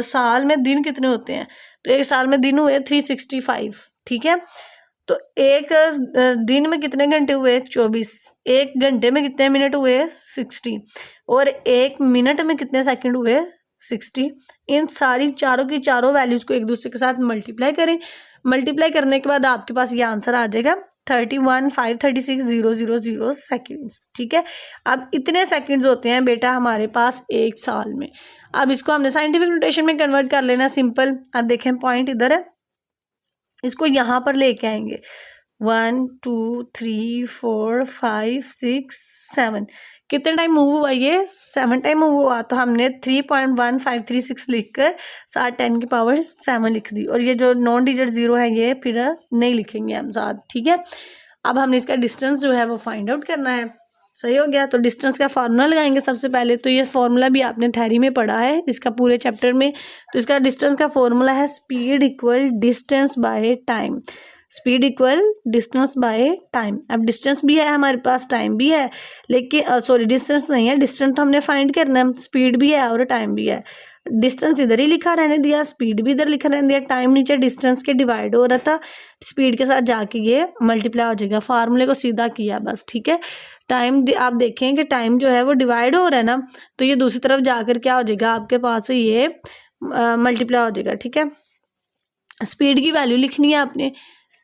साल में दिन कितने होते हैं। तो एक साल में दिन हुए 365। ठीक है, तो एक दिन में कितने घंटे हुए 24। एक घंटे में कितने मिनट हुए 60। और एक मिनट में कितने सेकंड हुए 60। इन सारी चारों की चारों वैल्यूज़ को एक दूसरे के साथ मल्टीप्लाई करें। मल्टीप्लाई करने के बाद आपके पास ये आंसर आ जाएगा 31,536,000 सेकेंड्स। ठीक है, अब इतने सेकेंड्स होते हैं बेटा हमारे पास एक साल में। अब इसको हमने साइंटिफिक नोटेशन में कन्वर्ट कर लेना सिंपल। अब देखें पॉइंट इधर है, इसको यहाँ पर लेके आएंगे 1 2 3 4 5 6 7, कितने टाइम मूव हुआ ये 7 टाइम मूव हुआ, तो हमने 3.1536 लिख कर साथ 10 की पावर 7 लिख दी, और ये जो नॉन डिजिट जीरो है ये फिर नहीं लिखेंगे हम साथ। ठीक है, अब हमने इसका डिस्टेंस जो है वो फाइंड आउट करना है। सही हो गया, तो डिस्टेंस का फार्मूला लगाएंगे सबसे पहले। तो ये फार्मूला भी आपने थ्योरी में पढ़ा है इसका पूरे चैप्टर में। तो इसका डिस्टेंस का फार्मूला है speed equal distance by time, speed equal distance by time. अब डिस्टेंस भी है हमारे पास, टाइम भी है, लेकिन सॉरी डिस्टेंस नहीं है, डिस्टेंस तो हमने फाइंड करना है, स्पीड भी है और टाइम भी है। डिस्टेंस इधर ही लिखा रहने दिया, स्पीड भी इधर लिखा रहने दिया, टाइम नीचे डिस्टेंस के डिवाइड हो रहा था, स्पीड के साथ जाके ये मल्टीप्लाई हो जाएगा, फार्मूले को सीधा किया बस। ठीक है, टाइम आप देखें कि टाइम जो है वो डिवाइड हो रहा है ना, तो ये दूसरी तरफ जाकर क्या हो जाएगा आपके पास, ये मल्टीप्लाई हो जाएगा। ठीक है, स्पीड की वैल्यू लिखनी है आपने,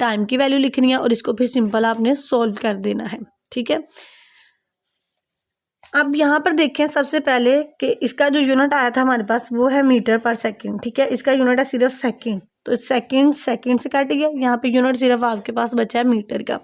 टाइम की वैल्यू लिखनी है, और इसको फिर सिंपल आपने सोल्व कर देना है। ठीक है, अब यहाँ पर देखें सबसे पहले कि इसका जो यूनिट आया था हमारे पास वो है मीटर पर सेकंड। ठीक है, इसका यूनिट है सिर्फ सेकंड, तो सेकंड से कट गया, यहाँ पे यूनिट सिर्फ आपके पास बचा है मीटर का।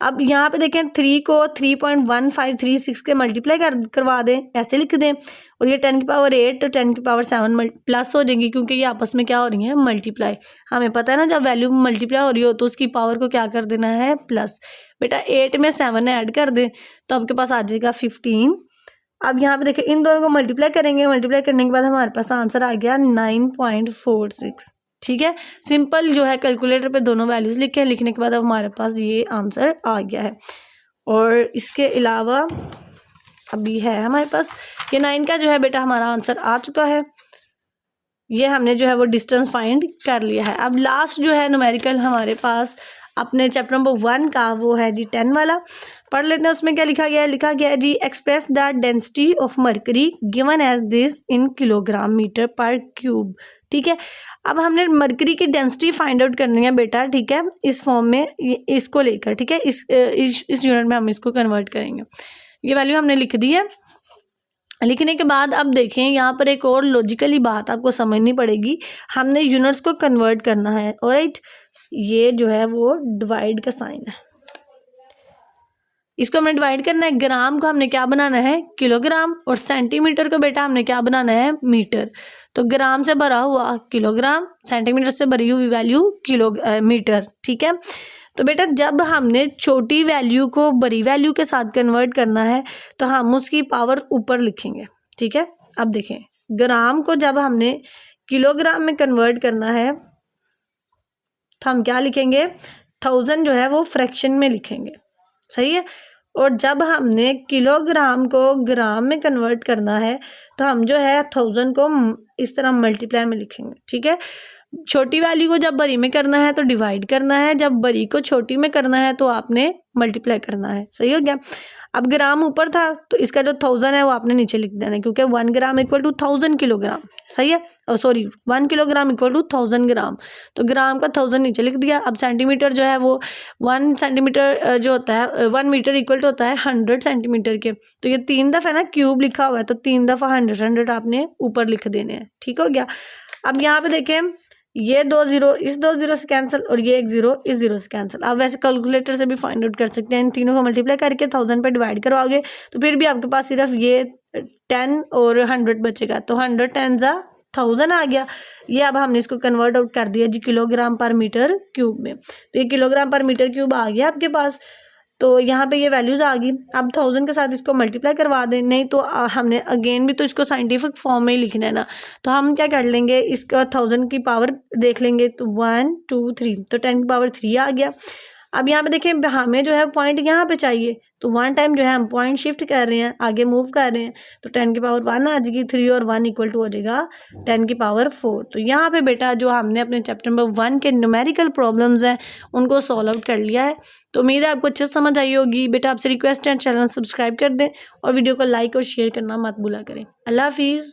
अब यहाँ पे देखें 3 को 3.1536 के मल्टीप्लाई करवा दें, ऐसे लिख दें, और ये 10 की पावर 8 तो 10 की पावर 7 प्लस हो जाएंगी, क्योंकि ये आपस में क्या हो रही है मल्टीप्लाई। हमें पता है ना जब वैल्यू मल्टीप्लाई हो रही हो तो उसकी पावर को क्या कर देना है प्लस। बेटा 8 में 7 ऐड कर दें तो आपके पास आ जाएगा 15। अब यहाँ पे देखें इन दोनों को मल्टीप्लाई करेंगे, मल्टीप्लाई करने के बाद हमारे पास आंसर आ गया 9.46। ठीक है, सिंपल जो है कैलकुलेटर पे दोनों वैल्यूज लिखे, लिखने के बाद अब हमारे पास ये आंसर आ गया है। और इसके अलावा अभी है हमारे पास ये 9 का जो है बेटा हमारा आंसर आ चुका है, ये हमने जो है वो डिस्टेंस फाइंड कर लिया है। अब लास्ट जो है न्यूमेरिकल हमारे पास अपने चैप्टर नंबर 1 का वो है जी 10 वाला, पढ़ लेते हैं। उसमें क्या लिखा गया है, लिखा गया है जी express the density of mercury given as this in kilogram metre per cube. ठीक है, अब हमने मरकरी की डेंसिटी फाइंड आउट करनी है बेटा। ठीक है, इस फॉर्म में इसको लेकर, ठीक है, इस यूनिट में हम इसको कन्वर्ट करेंगे। ये वैल्यू हमने लिख दी है। लिखने के बाद अब देखें यहाँ पर एक और लॉजिकली बात आपको समझनी पड़ेगी, हमने यूनिट्स को कन्वर्ट करना है। ऑलराइट, ये जो है वो डिवाइड का साइन है, इसको हमने डिवाइड करना है। ग्राम को हमने क्या बनाना है किलोग्राम, और सेंटीमीटर को बेटा हमने क्या बनाना है मीटर। तो ग्राम से भरा हुआ किलोग्राम, सेंटीमीटर से भरी हुई वैल्यू मीटर। ठीक है, तो बेटा जब हमने छोटी वैल्यू को बड़ी वैल्यू के साथ कन्वर्ट करना है तो हम उसकी पावर ऊपर लिखेंगे। ठीक है, अब देखें ग्राम को जब हमने किलोग्राम में कन्वर्ट करना है तो हम क्या लिखेंगे, 1000 जो है वो फ्रैक्शन में लिखेंगे। सही है, और जब हमने किलोग्राम को ग्राम में कन्वर्ट करना है तो हम जो है 1000 को इस तरह मल्टीप्लाई में लिखेंगे। ठीक है, छोटी वैल्यू को जब बड़ी में करना है तो डिवाइड करना है, जब बड़ी को छोटी में करना है तो आपने मल्टीप्लाई करना है। सही हो गया। अब ग्राम ऊपर था तो इसका जो 1000 है वो आपने नीचे लिख देना है, क्योंकि 1 ग्राम इक्वल टू 1000 किलोग्राम। सही है, और सॉरी 1 किलोग्राम इक्वल टू 1000 ग्राम, तो ग्राम का 1000 नीचे लिख दिया। अब सेंटीमीटर जो है वो 1 सेंटीमीटर जो होता है 1 मीटर इक्वल टू होता है 100 सेंटीमीटर के, तो ये 3 दफ़ा ना क्यूब लिखा हुआ है तो 3 दफ़ा 100 आपने ऊपर लिख देने हैं। ठीक हो गया। अब यहाँ पे देखें ये 2 0 इस 2 0 से कैंसिल, और ये 1 0 इस 0 से कैंसिल। आप वैसे कैलकुलेटर से भी फाइंड आउट कर सकते हैं, इन तीनों को मल्टीप्लाई करके 1000 पे डिवाइड करवाओगे तो फिर भी आपके पास सिर्फ ये 10 और 100 बचेगा, तो 100 10 1000 आ गया। ये अब हमने इसको कन्वर्ट आउट कर दिया जी किलोग्राम पर मीटर क्यूब में, तो ये किलोग्राम पर मीटर क्यूब आ गया आपके पास। तो यहाँ पे ये वैल्यूज़ आ गई। अब 1000 के साथ इसको मल्टीप्लाई करवा दें, नहीं तो हमने अगेन भी तो इसको साइंटिफिक फॉर्म में ही लिखना है ना, तो हम क्या कर लेंगे इसका 1000 की पावर देख लेंगे, तो 1 2 3 तो 10 की पावर 3 आ गया। अब यहाँ पे देखें हमें जो है पॉइंट यहाँ पे चाहिए, तो 1 टाइम जो है हम पॉइंट शिफ्ट कर रहे हैं, आगे मूव कर रहे हैं, तो 10 की पावर 1 आ जाएगी, 3 और 1 इक्वल टू हो जाएगा 10 की पावर 4। तो यहाँ पे बेटा जो हमने अपने चैप्टर नंबर 1 के न्यूमेरिकल प्रॉब्लम्स हैं उनको सॉल्व आउट कर लिया है। तो उम्मीद है आपको अच्छे समझ आई होगी। बेटा आपसे रिक्वेस्ट है चैनल सब्सक्राइब कर दें और वीडियो को लाइक और शेयर करना मत भूला करें। अल्लाह हाफिज़।